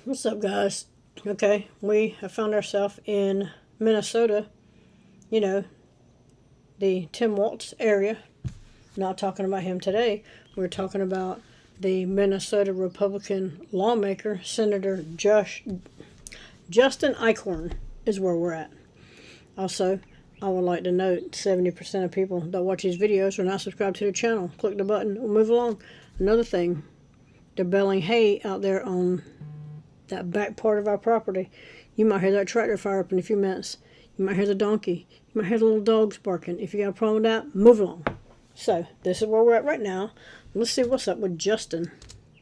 What's up, guys? Okay, we have found ourselves in Minnesota, you know, the Tim Walz area. Not talking about him today. We're talking about the Minnesota Republican lawmaker, Senator Justin Eichhorn, is where we're at. Also, I would like to note 70% of people that watch these videos are not subscribed to the channel. Click the button, we'll move along. Another thing, they're baling hay out there on that back part of our property. You might hear that tractor fire up in a few minutes. You might hear the donkey. You might hear the little dogs barking. If you got a problem with that, move along. So, this is where we're at right now. Let's see what's up with Justin.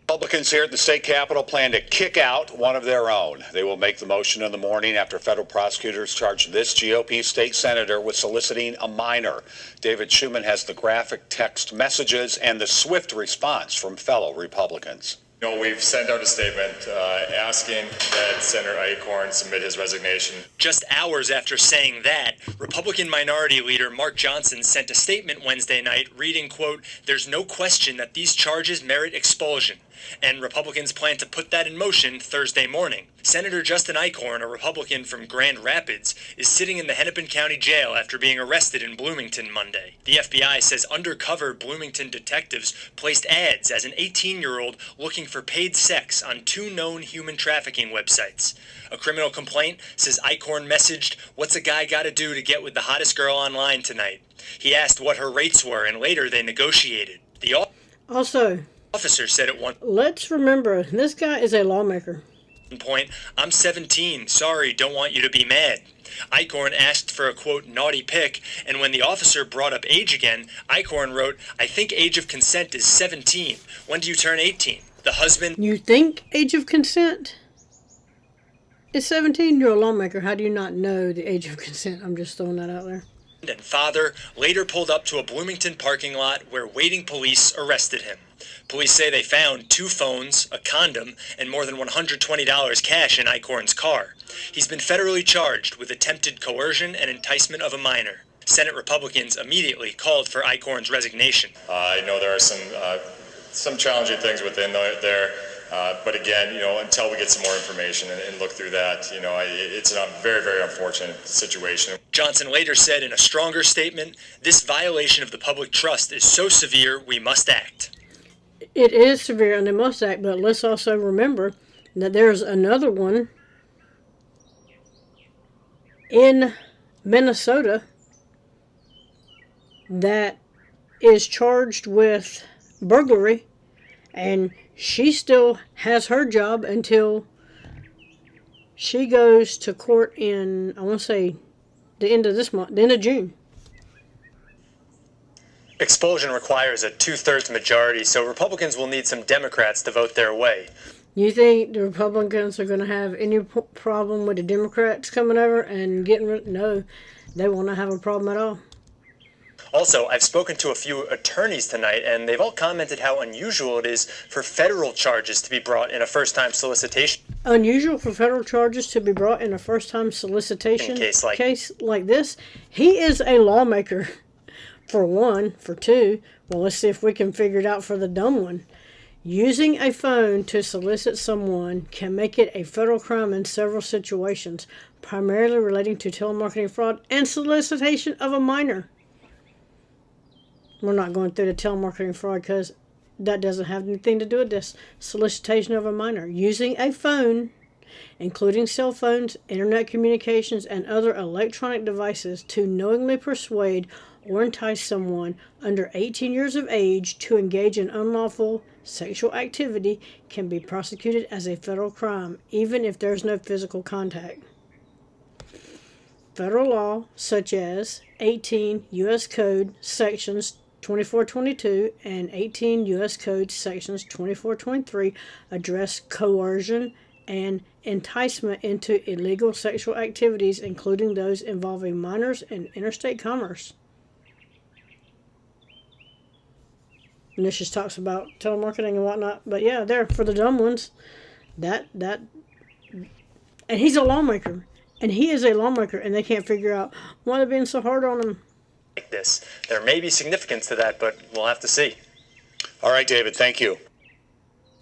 Republicans here at the state capitol plan to kick out one of their own. They will make the motion in the morning after federal prosecutors charge this GOP state senator with soliciting a minor. David Schuman has the graphic text messages and the swift response from fellow Republicans. We've sent out a statement asking that Senator Eichhorn submit his resignation. Just hours after saying that, Republican Minority Leader Mark Johnson sent a statement Wednesday night reading, quote, "There's no question that these charges merit expulsion," and Republicans plan to put that in motion Thursday morning. Senator Justin Eichhorn, a Republican from Grand Rapids, is sitting in the Hennepin County Jail after being arrested in Bloomington Monday. The FBI says undercover Bloomington detectives placed ads as an 18-year-old looking for paid sex on 2 known human trafficking websites. A criminal complaint says Eichhorn messaged, "What's a guy gotta do to get with the hottest girl online tonight?" He asked what her rates were, and later they negotiated. The officer said at one Let's remember, this guy is a lawmaker. point, "I'm 17, sorry, don't want you to be mad." Eichhorn asked for a, quote, "naughty pic," and when the officer brought up age again, Eichhorn wrote, "I think age of consent is 17. When do you turn 18? The husband..." You think age of consent is 17? You're a lawmaker. How do you not know the age of consent? I'm just throwing that out there. And father later pulled up to a Bloomington parking lot where waiting police arrested him. Police say they found 2 phones, a condom, and more than $120 cash in Eichhorn's car. He's been federally charged with attempted coercion and enticement of a minor. Senate Republicans immediately called for Eichhorn's resignation. I know there are some challenging things within there, but again, until we get some more information and look through that, it's a very, very unfortunate situation. Johnson later said in a stronger statement, "This violation of the public trust is so severe, we must act." It is severe and they must act, but let's also remember that there's another one in Minnesota that is charged with burglary, and she still has her job until she goes to court in, I want to say, the end of this month, the end of June. Expulsion requires a 2/3 majority, so Republicans will need some Democrats to vote their way. You think the Republicans are going to have any problem with the Democrats coming over and getting rid? No, they will not have a problem at all. Also, I've spoken to a few attorneys tonight, and they've all commented how unusual it is for federal charges to be brought in a first-time solicitation. Unusual for federal charges to be brought in a first-time solicitation case like this? He is a lawmaker, for one. For two, well, let's see if we can figure it out for the dumb one. Using a phone to solicit someone can make it a federal crime in several situations, primarily relating to telemarketing fraud and solicitation of a minor. We're not going through the telemarketing fraud because that doesn't have anything to do with this. Solicitation of a minor. Using a phone, including cell phones, internet communications, and other electronic devices to knowingly persuade or entice someone under 18 years of age to engage in unlawful sexual activity can be prosecuted as a federal crime, even if there's no physical contact. Federal law, such as 18 U.S. Code Sections 2422 and 18 U.S. Code Sections 2423, address coercion and enticement into illegal sexual activities, including those involving minors and interstate commerce. And this just talks about telemarketing and whatnot. But yeah, there, for the dumb ones, and he's a lawmaker. And he is a lawmaker, and they can't figure out why they're being so hard on him. Like this. There may be significance to that, but we'll have to see. All right, David, thank you.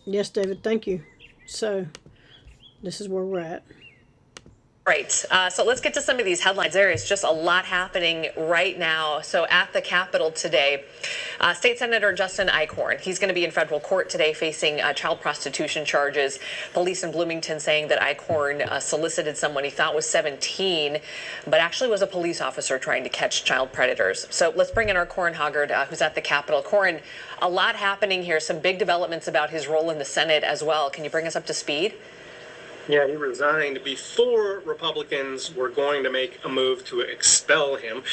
Yes, David, thank you. So, this is where we're at. Right. So let's get to some of these headlines. There is just a lot happening right now. So at the Capitol today, State Senator Justin Eichhorn, he's going to be in federal court today facing child prostitution charges. Police in Bloomington saying that Eichhorn solicited someone he thought was 17, but actually was a police officer trying to catch child predators. So let's bring in our Corin Hoggard, who's at the Capitol. Corin, a lot happening here. Some big developments about his role in the Senate as well. Can you bring us up to speed? Yeah, he resigned before Republicans were going to make a move to expel him.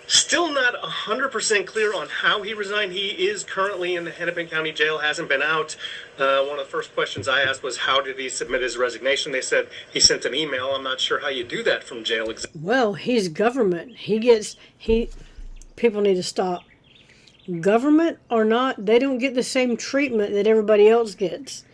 Still not 100% clear on how he resigned. He is currently in the Hennepin County Jail, hasn't been out. One of the first questions I asked was, how did he submit his resignation? They said he sent an email. I'm not sure how you do that from jail. Well, he's government. People need to stop. Government or not, they don't get the same treatment that everybody else gets.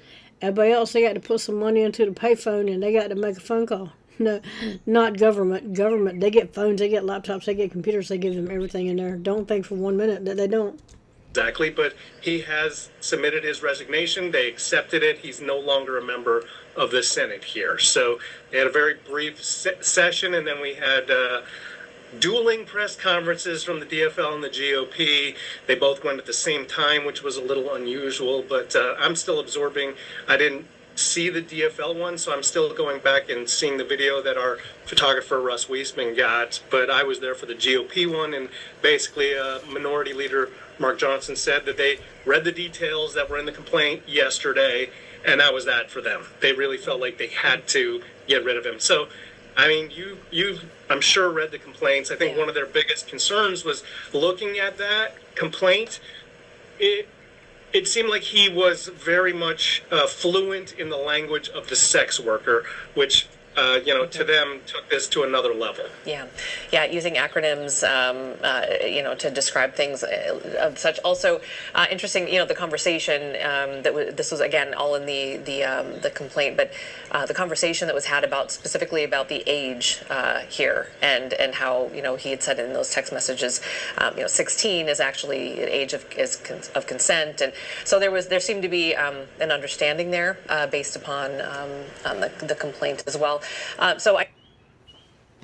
Everybody else, they got to put some money into the payphone and they got to make a phone call. No, not government. Government, they get phones, they get laptops, they get computers, they give them everything in there. Don't think for 1 minute that they don't. Exactly, but he has submitted his resignation. They accepted it. He's no longer a member of the Senate here. So they had a very brief session, and then we had dueling press conferences from the DFL and the GOP. They both went at the same time, which was a little unusual, but I'm still absorbing. I didn't see the DFL one, so I'm still going back and seeing the video that our photographer Russ Wiesman got, but I was there for the GOP one, and basically Minority Leader Mark Johnson said that they read the details that were in the complaint yesterday, and that was that for them. They really felt like they had to get rid of him. So I mean, you I'm sure read the complaints. I think one of their biggest concerns was looking at that complaint. It seemed like he was very much fluent in the language of the sex worker, which to them took this to another level. Yeah, using acronyms, to describe things of such. Also, interesting, the conversation this was again all in the complaint, but the conversation that was had specifically about the age here, and how he had said in those text messages, 16 is actually an age of consent, and so there seemed to be an understanding there based upon the complaint as well.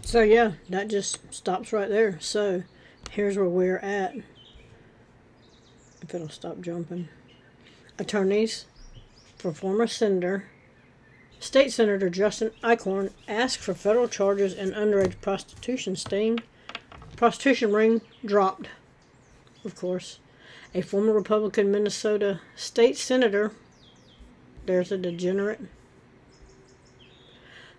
So yeah, that just stops right there. So here's where we're at. If it'll stop jumping. Attorneys for former State Senator Justin Eichhorn asked for federal charges in underage prostitution sting. Prostitution ring dropped, of course. A former Republican Minnesota state senator, there's a degenerate,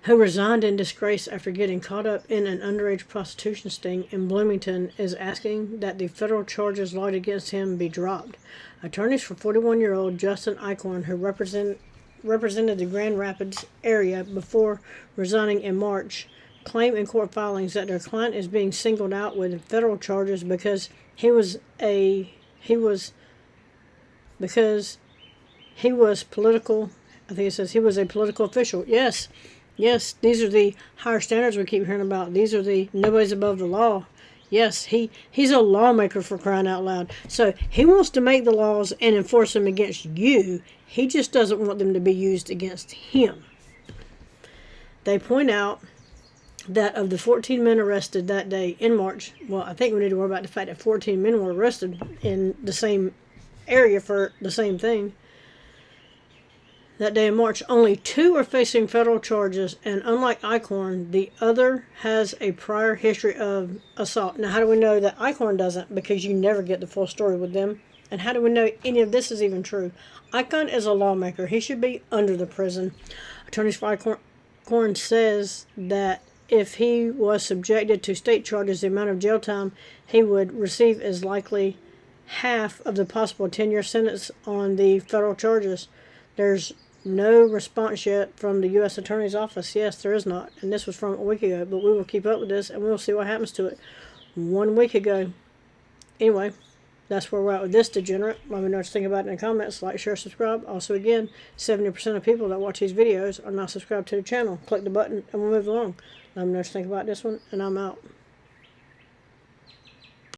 who resigned in disgrace after getting caught up in an underage prostitution sting in Bloomington, is asking that the federal charges lodged against him be dropped. Attorneys for 41-year-old Justin Eichhorn, who represented the Grand Rapids area before resigning in March, claim in court filings that their client is being singled out with federal charges because he was political. I think it says he was a political official. Yes, these are the higher standards we keep hearing about. These are the nobody's above the law. Yes, he's a lawmaker, for crying out loud. So he wants to make the laws and enforce them against you. He just doesn't want them to be used against him. They point out that of the 14 men arrested that day in March, well, I think we need to worry about the fact that 14 men were arrested in the same area for the same thing. That day in March, only 2 are facing federal charges, and unlike Eichhorn, the other has a prior history of assault. Now, how do we know that Eichhorn doesn't? Because you never get the full story with them. And how do we know any of this is even true? Eichhorn is a lawmaker. He should be under the prison. Attorneys for Eichhorn says that if he was subjected to state charges, the amount of jail time he would receive is likely half of the possible 10-year sentence on the federal charges. There's no response yet from the U.S. Attorney's Office. Yes, there is not. And this was from a week ago. But we will keep up with this and we'll see what happens to it. 1 week ago. Anyway, that's where we're at with this degenerate. Let me know what you think about it in the comments. Like, share, subscribe. Also, again, 70% of people that watch these videos are not subscribed to the channel. Click the button and we'll move along. Let me know what you think about this one. And I'm out.